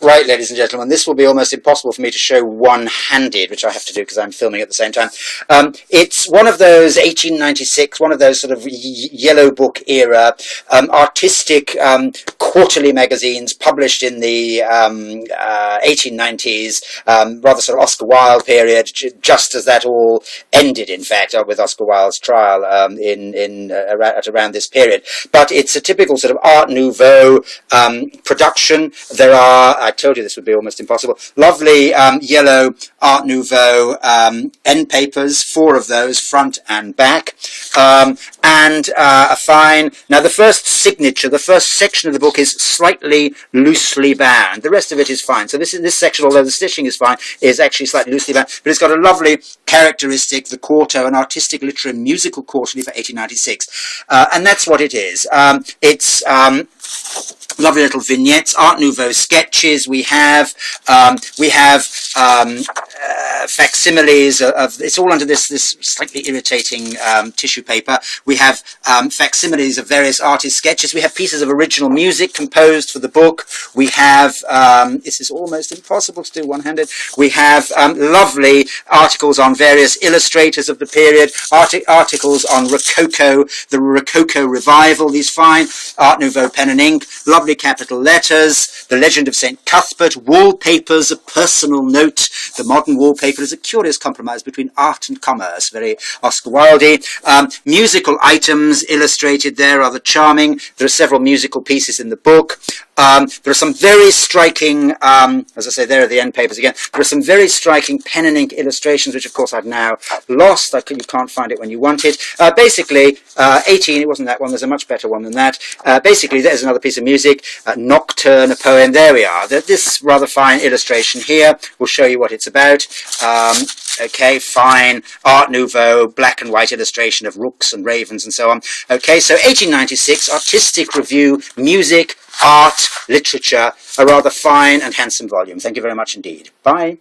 Right, ladies and gentlemen, this will be almost impossible for me to show one-handed, which I have to do because I'm filming at the same time. It's one of those 1896, one of those sort of yellow book era artistic quarterly magazines published in the 1890s, rather sort of Oscar Wilde period, just as that all ended, in fact, with Oscar Wilde's trial at around this period. But it's a typical sort of Art Nouveau production. There are, I told you this would be almost impossible, lovely yellow Art Nouveau end papers, 4 of those, front and back, and a fine, now the first signature, the first section of the book is slightly loosely bound. The rest of it is fine. So this section, although the stitching is fine, is actually slightly loosely bound, but it's got a lovely characteristic, the quarto, an artistic literary musical quarterly for 1896, and that's what it is. It's lovely little vignettes, Art Nouveau sketches. We have facsimiles of, it's all under this slightly irritating tissue paper. We have facsimiles of various artists' sketches. We have pieces of original music composed for the book. We have, this is almost impossible to do one-handed. We have lovely articles on various illustrators of the period, articles on Rococo, the Rococo revival, these fine Art Nouveau pen and ink, lovely capital letters, the legend of St. Cuthbert, wallpapers, a personal note. The modern wallpaper is a curious compromise between art and commerce, very Oscar Wilde. Musical items illustrated there, rather charming. There are several musical pieces in the book. There are some very striking, as I say, there are the end papers again. There are some very striking pen and ink illustrations, which of course I've now lost. You can't find it when you want it. Basically, 18, it wasn't that one, there's a much better one than that. Basically, there's another piece of music, Nocturne, a poem. There we are. This rather fine illustration here will show you what it's about. Okay, fine, Art Nouveau, black and white illustration of rooks and ravens and so on. Okay, so 1896, artistic review, music, art, literature, a rather fine and handsome volume. Thank you very much indeed. Bye.